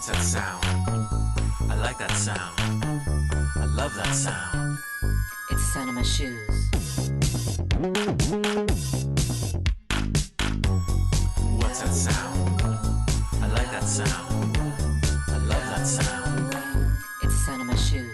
What's that sound? I like that sound. I love that sound. It's the sound of my shoes. What's that sound? I like that sound. I love that sound. It's the sound of my shoes.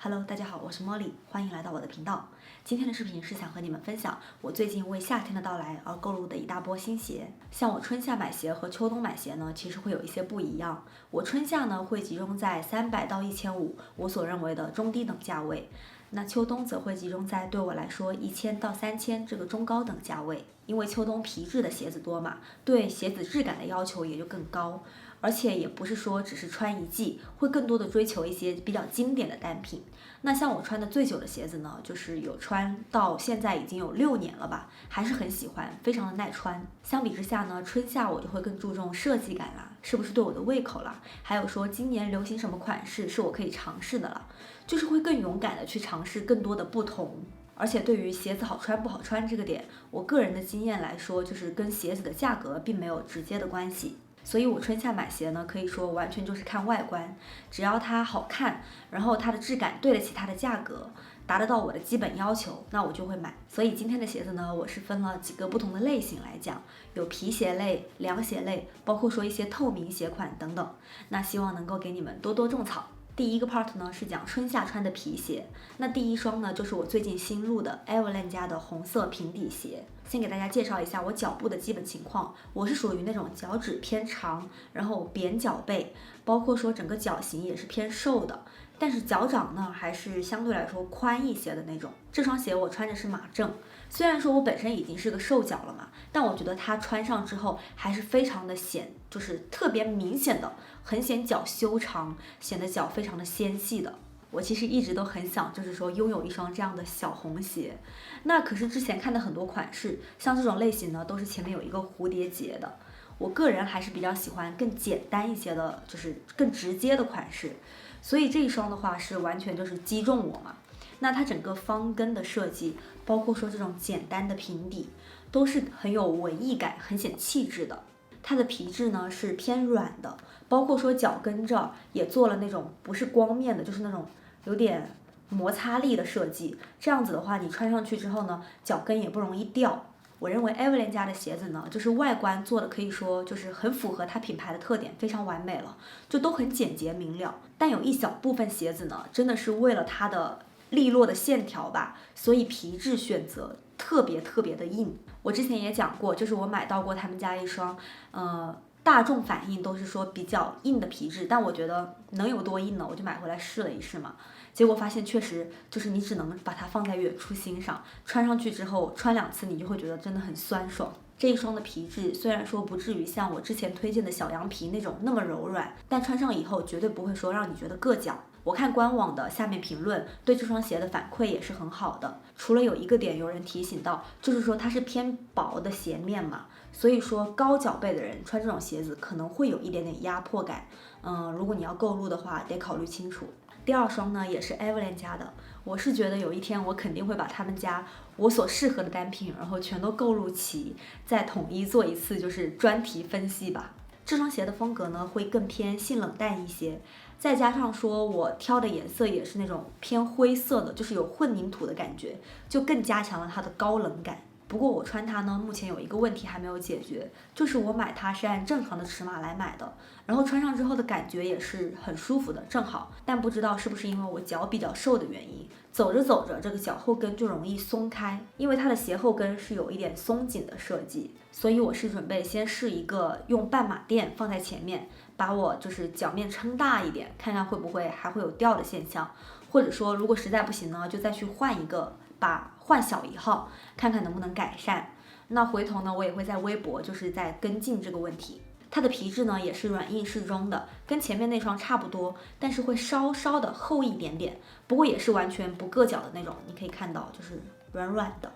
Hello， 大家好，我是茉莉，欢迎来到我的频道。今天的视频是想和你们分享我最近为夏天的到来而购入的一大波新鞋。像我春夏买鞋和秋冬买鞋呢，其实会有一些不一样。我春夏呢会集中在300到1500，我所认为的中低等价位。那秋冬则会集中在对我来说1000到3000这个中高等价位，因为秋冬皮质的鞋子多嘛，对鞋子质感的要求也就更高。而且也不是说只是穿一季，会更多的追求一些比较经典的单品。那像我穿的最久的鞋子呢，就是有穿到现在已经有6年了吧，还是很喜欢，非常的耐穿。相比之下呢，春夏我就会更注重设计感啦，是不是对我的胃口啦，还有说今年流行什么款式是我可以尝试的了，就是会更勇敢的去尝试更多的不同。而且对于鞋子好穿不好穿这个点，我个人的经验来说，就是跟鞋子的价格并没有直接的关系。所以我春夏买鞋呢，可以说完全就是看外观，只要它好看，然后它的质感对得起它的价格，达得到我的基本要求，那我就会买。所以今天的鞋子呢，我是分了几个不同的类型来讲，有皮鞋类、凉鞋类，包括说一些透明鞋款等等。那希望能够给你们多多种草。第一个 part 呢是讲春夏穿的皮鞋，那第一双呢就是我最近新入的 Everlane 家的红色平底鞋。先给大家介绍一下我脚部的基本情况，我是属于那种脚趾偏长，然后扁脚背，包括说整个脚型也是偏瘦的，但是脚掌呢还是相对来说宽一些的那种。这双鞋我穿着是马正，虽然说我本身已经是个瘦脚了嘛，但我觉得它穿上之后还是非常的显，就是特别明显的，很显脚修长，显得脚非常的纤细的。我其实一直都很想，就是说拥有一双这样的小红鞋。那可是之前看的很多款式，像这种类型呢，都是前面有一个蝴蝶结的。我个人还是比较喜欢更简单一些的，就是更直接的款式。所以这一双的话是完全就是击中我嘛。那它整个方跟的设计，包括说这种简单的平底，都是很有文艺感、很显气质的。它的皮质呢是偏软的，包括说脚跟这儿也做了那种不是光面的，就是那种有点摩擦力的设计。这样子的话，你穿上去之后呢，脚跟也不容易掉。我认为 Everlane 家的鞋子呢，就是外观做的可以说就是很符合它品牌的特点，非常完美了，就都很简洁明了。但有一小部分鞋子呢，真的是为了它的利落的线条吧，所以皮质选择特别的硬。我之前也讲过，就是我买到过他们家一双，大众反应都是说比较硬的皮质，但我觉得能有多硬呢？我就买回来试了一试嘛，结果发现确实就是你只能把它放在远处欣赏，穿上去之后穿2次你就会觉得真的很酸爽。这一双的皮质虽然说不至于像我之前推荐的小羊皮那种那么柔软，但穿上以后绝对不会说让你觉得硌脚。我看官网的下面评论对这双鞋的反馈也是很好的，除了有一个点有人提醒到，就是说它是偏薄的鞋面嘛，所以说高脚背的人穿这种鞋子可能会有一点点压迫感。如果你要购入的话，得考虑清楚。第二双呢也是 Everlane 家的，我是觉得有一天我肯定会把他们家我所适合的单品，然后全都购入齐，再统一做一次就是专题分析吧。这双鞋的风格呢会更偏性冷淡一些，再加上说我挑的颜色也是那种偏灰色的，就是有混凝土的感觉，就更加强了它的高冷感。不过我穿它呢，目前有一个问题还没有解决，就是我买它是按正常的尺码来买的，然后穿上之后的感觉也是很舒服的，正好。但不知道是不是因为我脚比较瘦的原因，走着走着这个脚后跟就容易松开，因为它的鞋后跟是有一点松紧的设计，所以我是准备先试一个用半马垫放在前面，把我就是脚面撑大一点，看看会不会还会有掉的现象，或者说如果实在不行呢，就再去换一个，换小1号，看看能不能改善。那回头呢，我也会在微博就是在跟进这个问题。它的皮质呢也是软硬适中的，跟前面那双差不多，但是会稍稍的厚一点点，不过也是完全不硌脚的那种，你可以看到就是软软的。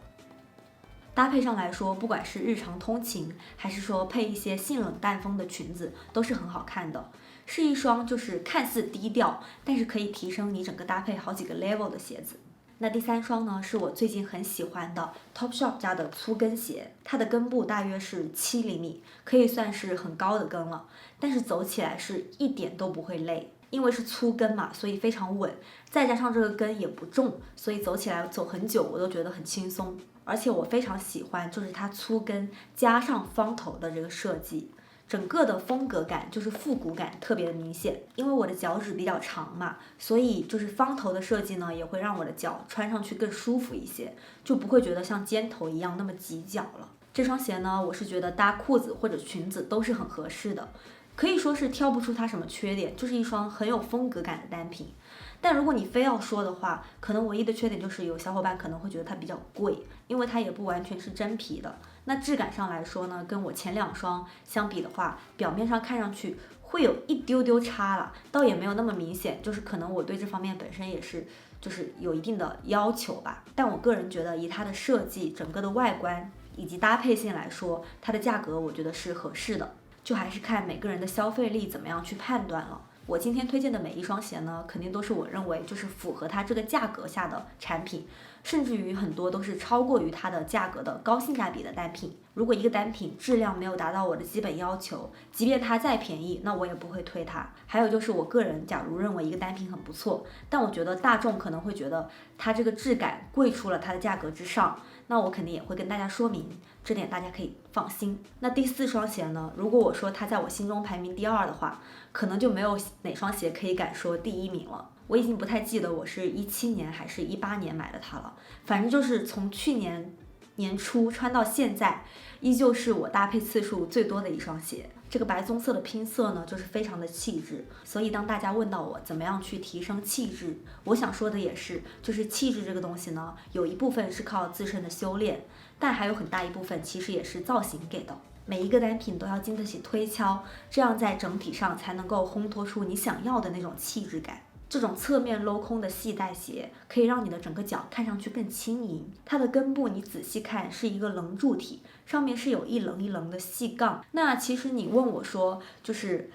搭配上来说，不管是日常通勤，还是说配一些性冷淡风的裙子，都是很好看的。是一双就是看似低调，但是可以提升你整个搭配好几个 level 的鞋子。那第3双呢，是我最近很喜欢的 Topshop 家的粗跟鞋，它的跟部大约是7厘米，可以算是很高的跟了，但是走起来是一点都不会累。因为是粗跟嘛，所以非常稳，再加上这个跟也不重，所以走起来走很久我都觉得很轻松。而且我非常喜欢就是它粗跟加上方头的这个设计，整个的风格感就是复古感特别的明显。因为我的脚趾比较长嘛，所以就是方头的设计呢，也会让我的脚穿上去更舒服一些，就不会觉得像尖头一样那么挤脚了。这双鞋呢，我是觉得搭裤子或者裙子都是很合适的。可以说是挑不出它什么缺点，就是一双很有风格感的单品。但如果你非要说的话，可能唯一的缺点就是有小伙伴可能会觉得它比较贵，因为它也不完全是真皮的。那质感上来说呢，跟我前2双相比的话，表面上看上去会有一丢丢差了，倒也没有那么明显，就是可能我对这方面本身也是就是有一定的要求吧。但我个人觉得以它的设计、整个的外观以及搭配性来说，它的价格我觉得是合适的。就还是看每个人的消费力怎么样去判断了。我今天推荐的每一双鞋呢，肯定都是我认为就是符合它这个价格下的产品，甚至于很多都是超过于它的价格的高性价比的单品。如果一个单品质量没有达到我的基本要求，即便它再便宜，那我也不会推它。还有就是我个人假如认为一个单品很不错，但我觉得大众可能会觉得它这个质感贵出了它的价格之上，那我肯定也会跟大家说明，这点大家可以放心。那第4双鞋呢，如果我说它在我心中排名第2的话，可能就没有哪双鞋可以敢说第1名了。我已经不太记得我是17年还是18年买的它了，反正就是从去年年初穿到现在，依旧是我搭配次数最多的一双鞋。这个白棕色的拼色呢，就是非常的气质。所以当大家问到我怎么样去提升气质，我想说的也是，就是气质这个东西呢，有一部分是靠自身的修炼，但还有很大一部分其实也是造型给的。每一个单品都要经得起推敲，这样在整体上才能够烘托出你想要的那种气质感。这种侧面镂空的细带鞋可以让你的整个脚看上去更轻盈，它的根部你仔细看是一个棱柱体，上面是有一棱一棱的细杠。那其实你问我说，就是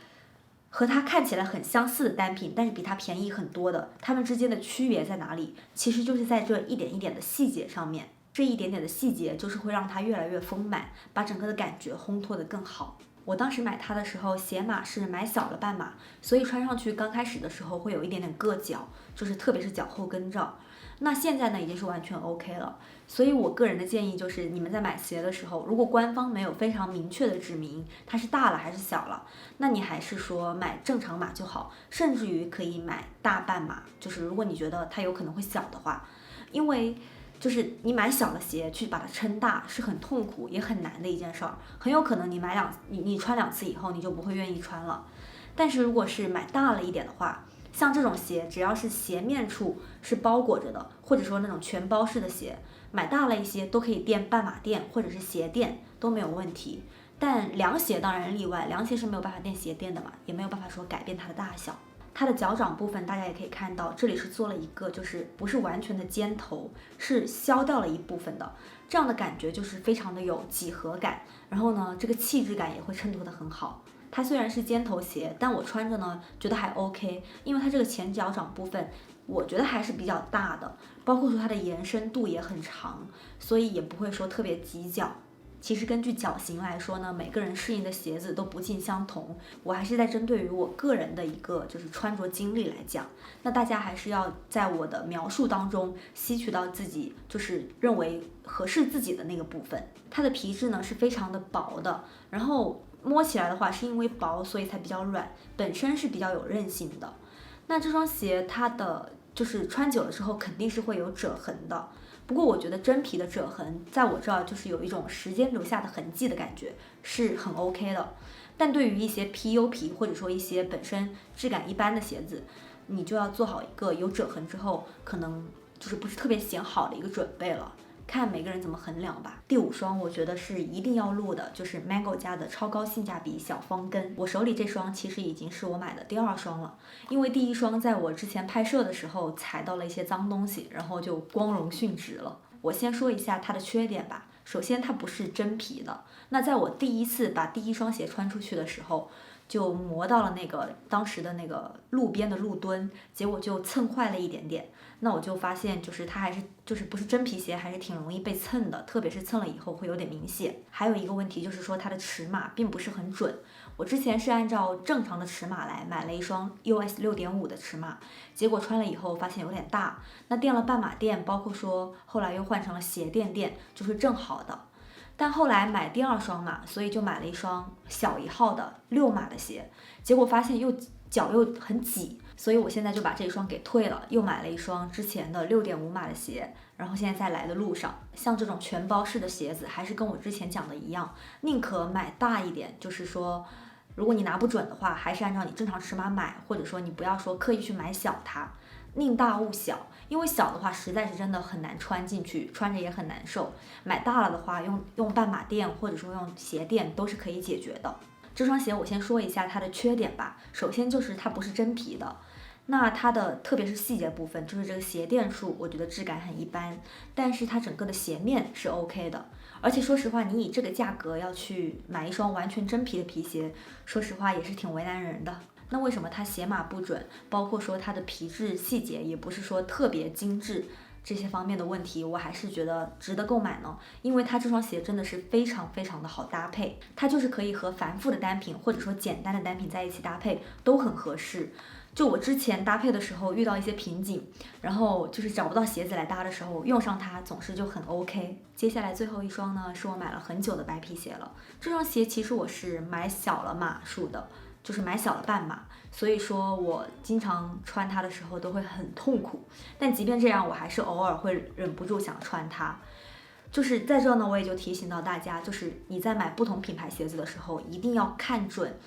和它看起来很相似的单品，但是比它便宜很多的，它们之间的区别在哪里？其实就是在这一点一点的细节上面，这一点点的细节就是会让它越来越丰满，把整个的感觉烘托得更好。我当时买它的时候，鞋码是买小了半码，所以穿上去刚开始的时候会有一点点硌脚，就是特别是脚后跟这儿。那现在呢，已经是完全 OK 了。所以我个人的建议就是，你们在买鞋的时候，如果官方没有非常明确的指明它是大了还是小了，那你还是说买正常码就好，甚至于可以买大半码，就是如果你觉得它有可能会小的话，因为就是你买小的鞋去把它撑大是很痛苦也很难的一件事儿，很有可能你穿2次以后你就不会愿意穿了。但是如果是买大了一点的话，像这种鞋只要是鞋面处是包裹着的，或者说那种全包式的鞋，买大了一些都可以垫半码垫或者是鞋垫都没有问题。但凉鞋当然例外，凉鞋是没有办法垫鞋垫的嘛，也没有办法说改变它的大小。它的脚掌部分大家也可以看到，这里是做了一个就是不是完全的尖头，是削掉了一部分的，这样的感觉就是非常的有几何感，然后呢这个气质感也会衬托得很好。它虽然是尖头鞋，但我穿着呢觉得还 OK， 因为它这个前脚掌部分我觉得还是比较大的，包括说它的延伸度也很长，所以也不会说特别挤脚。其实根据脚型来说呢，每个人适应的鞋子都不尽相同，我还是在针对于我个人的一个就是穿着经历来讲，那大家还是要在我的描述当中吸取到自己就是认为合适自己的那个部分。它的皮质呢是非常的薄的，然后摸起来的话是因为薄所以才比较软，本身是比较有韧性的。那这双鞋它的就是穿久了之后肯定是会有褶痕的，不过我觉得真皮的褶痕在我这儿就是有一种时间留下的痕迹的感觉，是很 OK 的。但对于一些 PU 皮或者说一些本身质感一般的鞋子，你就要做好一个有褶痕之后可能就是不是特别显好的一个准备了，看每个人怎么衡量吧。第5双我觉得是一定要录的，就是 Mango 家的超高性价比小方跟。我手里这双其实已经是我买的第2双了，因为第1双在我之前拍摄的时候踩到了一些脏东西，然后就光荣殉职了。我先说一下它的缺点吧。首先它不是真皮的，那在我第一次把第一双鞋穿出去的时候，就磨到了当时的那个路边的路墩，结果就蹭坏了一点点。那我就发现，就是它还是不是真皮鞋，还是挺容易被蹭的，特别是蹭了以后会有点明显。还有一个问题就是说它的尺码并不是很准，我之前是按照正常的尺码来买了一双 US6.5 的尺码，结果穿了以后发现有点大，那垫了半码垫，包括说后来又换成了鞋垫，就是正好的。但后来买第二双嘛，所以就买了一双小1号的6码的鞋，结果发现脚又很挤，所以我现在就把这一双给退了，又买了一双之前的6.5码的鞋，然后现在在来的路上。像这种全包式的鞋子，还是跟我之前讲的一样，宁可买大一点，就是说如果你拿不准的话，还是按照你正常尺码买，或者说你不要说刻意去买小它，宁大勿小，因为小的话实在是真的很难穿进去，穿着也很难受。买大了的话，用半码垫或者说用鞋垫都是可以解决的。这双鞋我先说一下它的缺点吧，首先就是它不是真皮的，那它的特别是细节部分，就是这个鞋垫数，我觉得质感很一般，但是它整个的鞋面是 OK 的。而且说实话，你以这个价格要去买一双完全真皮的皮鞋，说实话也是挺为难人的。那为什么它鞋码不准，包括说它的皮质细节也不是说特别精致，这些方面的问题，我还是觉得值得购买呢？因为它这双鞋真的是非常非常的好搭配，它就是可以和繁复的单品或者说简单的单品在一起搭配，都很合适。就我之前搭配的时候遇到一些瓶颈，然后就是找不到鞋子来搭的时候，用上它总是就很 OK。接下来最后一双呢，是我买了很久的白皮鞋了。这双鞋其实我是买小了码数的，就是买小了半码，所以说我经常穿它的时候都会很痛苦。但即便这样，我还是偶尔会忍不住想穿它。就是在这呢，我也就提醒到大家，就是你在买不同品牌鞋子的时候，一定要看准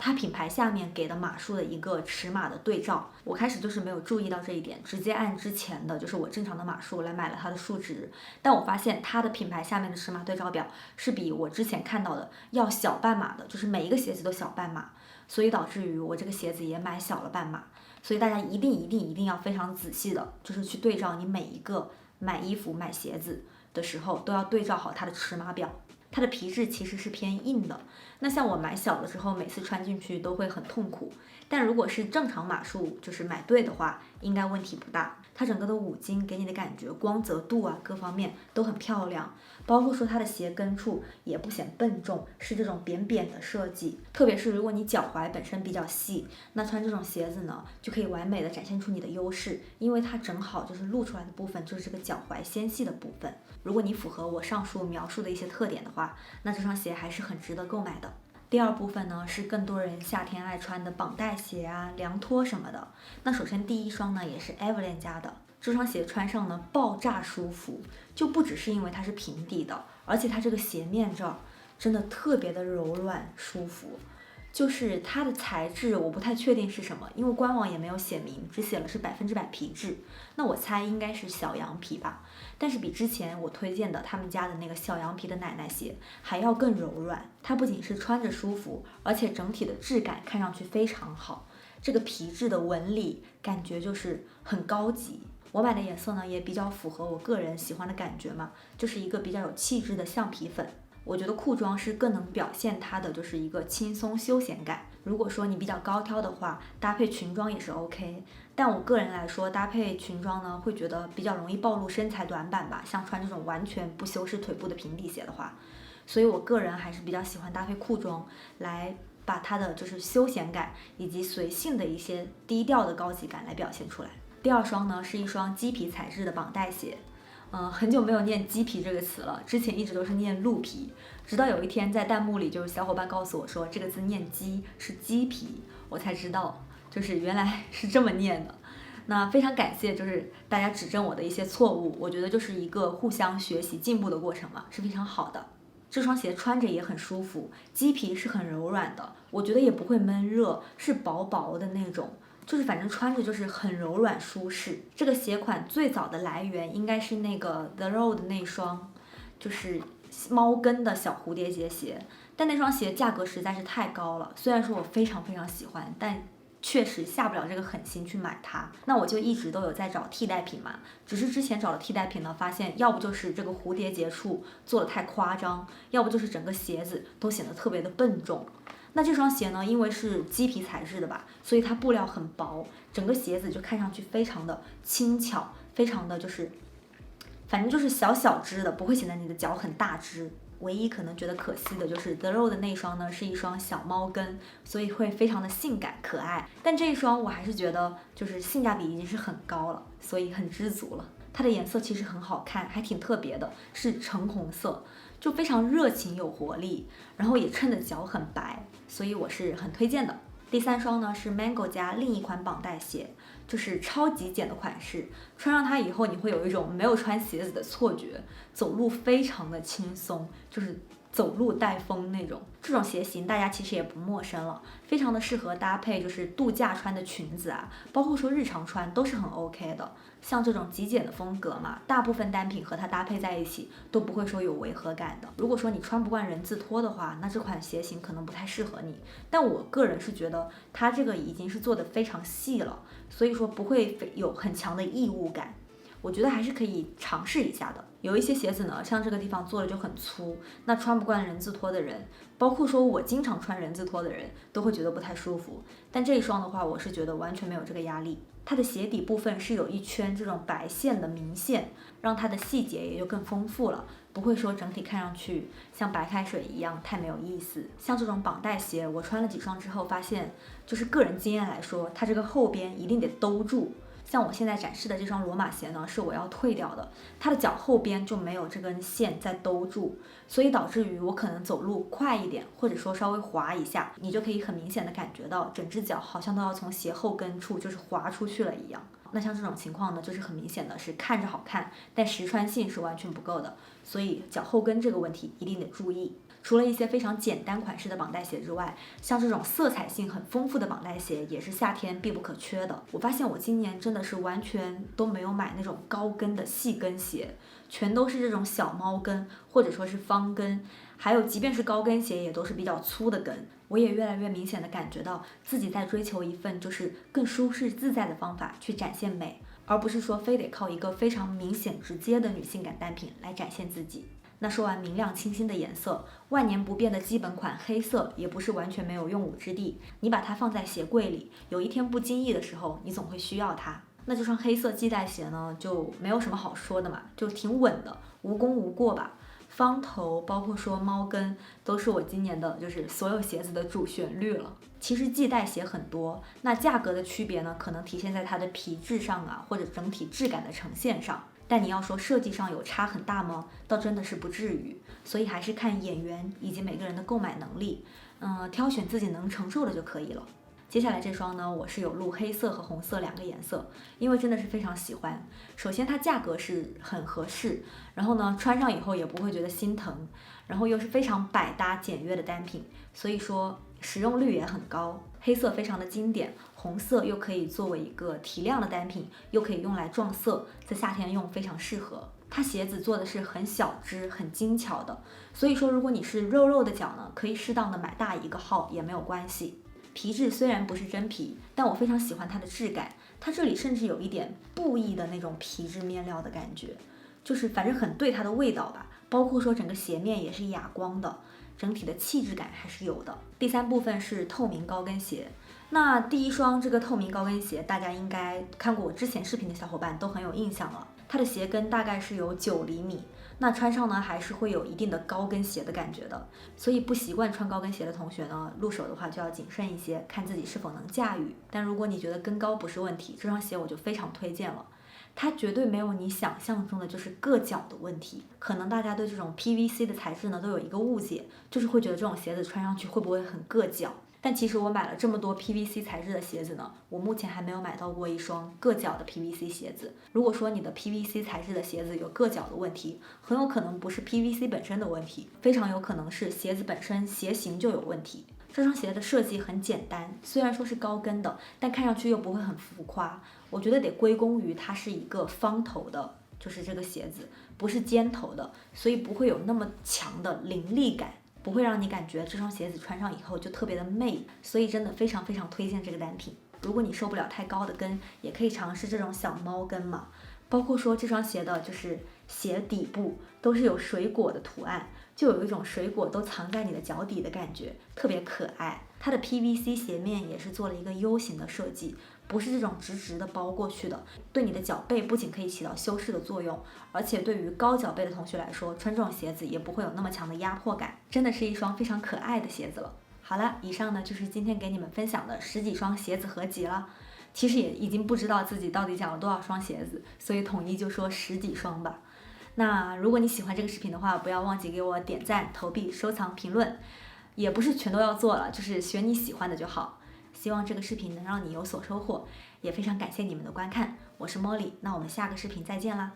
它品牌下面给的码数的一个尺码的对照。我开始就是没有注意到这一点，直接按之前的就是我正常的码数来买了它的数值，但我发现它的品牌下面的尺码对照表是比我之前看到的要小半码的，就是每一个鞋子都小半码，所以导致于我这个鞋子也买小了半码。所以大家一定要非常仔细的，就是去对照你每一个买衣服买鞋子的时候都要对照好它的尺码表。它的皮质其实是偏硬的，那像我买小了之后，每次穿进去都会很痛苦。但如果是正常码数，就是买对的话，应该问题不大。它整个的五金给你的感觉，光泽度啊，各方面都很漂亮，包括说它的鞋跟处也不显笨重，是这种扁扁的设计。特别是如果你脚踝本身比较细，那穿这种鞋子呢，就可以完美的展现出你的优势，因为它正好就是露出来的部分就是这个脚踝纤细的部分。如果你符合我上述描述的一些特点的话，那这双鞋还是很值得购买的。第二部分呢，是更多人夏天爱穿的绑带鞋啊、凉拖什么的。那首先第一双呢，也是 Everlane 家的，这双鞋穿上呢爆炸舒服，就不只是因为它是平底的，而且它这个鞋面这儿真的特别的柔软舒服。就是它的材质我不太确定是什么，因为官网也没有写明，只写了是100%皮质，那我猜应该是小羊皮吧。但是比之前我推荐的他们家的那个小羊皮的奶奶鞋还要更柔软，它不仅是穿着舒服，而且整体的质感看上去非常好，这个皮质的纹理感觉就是很高级。我买的颜色呢也比较符合我个人喜欢的感觉嘛，就是一个比较有气质的橡皮粉。我觉得裤装是更能表现它的就是一个轻松休闲感。如果说你比较高挑的话，搭配裙装也是 OK。但我个人来说，搭配裙装呢，会觉得比较容易暴露身材短板吧，像穿这种完全不修饰腿部的平底鞋的话，所以我个人还是比较喜欢搭配裤装，来把它的就是休闲感以及随性的一些低调的高级感来表现出来。第二双呢，是一双鸡皮材质的绑带鞋。很久没有念鸡皮这个词了，之前一直都是念鹿皮，直到有一天在弹幕里就是小伙伴告诉我说这个字念鸡是鸡皮，我才知道就是原来是这么念的。那非常感谢就是大家指正我的一些错误，我觉得就是一个互相学习进步的过程嘛，是非常好的。这双鞋穿着也很舒服，鸡皮是很柔软的，我觉得也不会闷热，是薄薄的那种，就是反正穿着就是很柔软舒适。这个鞋款最早的来源应该是那个 The Road 那双就是猫跟的小蝴蝶结鞋，但那双鞋价格实在是太高了，虽然说我非常非常喜欢，但确实下不了这个狠心去买它。那我就一直都有在找替代品嘛，只是之前找的替代品呢，发现要不就是这个蝴蝶结处做的太夸张，要不就是整个鞋子都显得特别的笨重。那这双鞋呢，因为是鸡皮材质的吧，所以它布料很薄，整个鞋子就看上去非常的轻巧，非常的反正就是小小只的，不会显得你的脚很大只。唯一可能觉得可惜的就是 The Row 的那双呢，是一双小猫跟，所以会非常的性感可爱。但这一双我还是觉得就是性价比已经是很高了，所以很知足了。它的颜色其实很好看，还挺特别的，是橙红色，就非常热情有活力，然后也衬得脚很白，所以我是很推荐的。第3双呢是 Mango 家另一款绑带鞋，就是超级简的款式，穿上它以后你会有一种没有穿鞋子的错觉，走路非常的轻松，就是走路带风那种。这种鞋型大家其实也不陌生了，非常的适合搭配就是度假穿的裙子啊，包括说日常穿都是很 OK 的。像这种极简的风格嘛，大部分单品和它搭配在一起都不会说有违和感的。如果说你穿不惯人字拖的话，那这款鞋型可能不太适合你。但我个人是觉得它这个已经是做的非常细了，所以说不会有很强的异物感，我觉得还是可以尝试一下的。有一些鞋子呢，像这个地方做的就很粗，那穿不惯人字拖的人，包括说我经常穿人字拖的人，都会觉得不太舒服。但这一双的话，我是觉得完全没有这个压力。它的鞋底部分是有一圈这种白线的明线，让它的细节也就更丰富了，不会说整体看上去像白开水一样太没有意思。像这种绑带鞋，我穿了几双之后发现，就是个人经验来说，它这个后边一定得兜住。像我现在展示的这双罗马鞋呢，是我要退掉的，它的脚后边就没有这根线在兜住，所以导致于我可能走路快一点，或者说稍微滑一下，你就可以很明显的感觉到整只脚好像都要从鞋后跟处就是滑出去了一样。那像这种情况呢，就是很明显的是看着好看，但实穿性是完全不够的，所以脚后跟这个问题一定得注意。除了一些非常简单款式的绑带鞋之外，像这种色彩性很丰富的绑带鞋也是夏天必不可缺的。我发现我今年真的是完全都没有买那种高跟的细跟鞋，全都是这种小猫跟或者说是方跟，还有即便是高跟鞋也都是比较粗的跟。我也越来越明显的感觉到自己在追求一份就是更舒适自在的方法去展现美，而不是说非得靠一个非常明显直接的女性感单品来展现自己。那说完明亮清新的颜色，万年不变的基本款黑色也不是完全没有用武之地。你把它放在鞋柜里，有一天不经意的时候，你总会需要它。那这双黑色系带鞋呢，就没有什么好说的嘛，就挺稳的，无功无过吧。方头包括说猫跟都是我今年的就是所有鞋子的主旋律了。其实系带鞋很多，那价格的区别呢，可能体现在它的皮质上啊，或者整体质感的呈现上。但你要说设计上有差很大吗？倒真的是不至于，所以还是看眼缘以及每个人的购买能力，挑选自己能承受的就可以了。接下来这双呢，我是有录黑色和红色2个颜色，因为真的是非常喜欢。首先它价格是很合适，然后呢穿上以后也不会觉得心疼，然后又是非常百搭简约的单品，所以说使用率也很高。黑色非常的经典，红色又可以作为一个提亮的单品，又可以用来撞色，在夏天用非常适合。它鞋子做的是很小只很精巧的，所以说如果你是肉肉的脚呢，可以适当的买大1个号也没有关系。皮质虽然不是真皮，但我非常喜欢它的质感，它这里甚至有一点布艺的那种皮质面料的感觉，就是反正很对它的味道吧。包括说整个鞋面也是哑光的，整体的气质感还是有的。第3部分是透明高跟鞋。那第1双这个透明高跟鞋，大家应该看过我之前视频的小伙伴都很有印象了。它的鞋跟大概是有9厘米，那穿上呢还是会有一定的高跟鞋的感觉的。所以不习惯穿高跟鞋的同学呢，入手的话就要谨慎一些，看自己是否能驾驭。但如果你觉得跟高不是问题，这双鞋我就非常推荐了。它绝对没有你想象中的就是硌脚的问题。可能大家对这种 PVC 的材质呢都有一个误解，就是会觉得这种鞋子穿上去会不会很硌脚。但其实我买了这么多 PVC 材质的鞋子呢，我目前还没有买到过一双硌脚的 PVC 鞋子。如果说你的 PVC 材质的鞋子有硌脚的问题，很有可能不是 PVC 本身的问题，非常有可能是鞋子本身鞋型就有问题。这双鞋的设计很简单，虽然说是高跟的，但看上去又不会很浮夸。我觉得得归功于它是一个方头的，就是这个鞋子不是尖头的，所以不会有那么强的凌厉感，不会让你感觉这双鞋子穿上以后就特别的媚，所以真的非常非常推荐这个单品。如果你受不了太高的跟，也可以尝试这种小猫跟嘛。包括说这双鞋的就是鞋底部都是有水果的图案，就有一种水果都藏在你的脚底的感觉，特别可爱。它的 PVC 鞋面也是做了一个 U 型的设计，不是这种直直的包过去的，对你的脚背不仅可以起到修饰的作用，而且对于高脚背的同学来说，穿这种鞋子也不会有那么强的压迫感，真的是一双非常可爱的鞋子了。好了，以上呢就是今天给你们分享的10几双鞋子合集了。其实也已经不知道自己到底讲了多少双鞋子，所以统一就说10几双吧。那如果你喜欢这个视频的话，不要忘记给我点赞、投币、收藏、评论，也不是全都要做了，就是选你喜欢的就好。希望这个视频能让你有所收获，也非常感谢你们的观看。我是 Molly，那我们下个视频再见啦。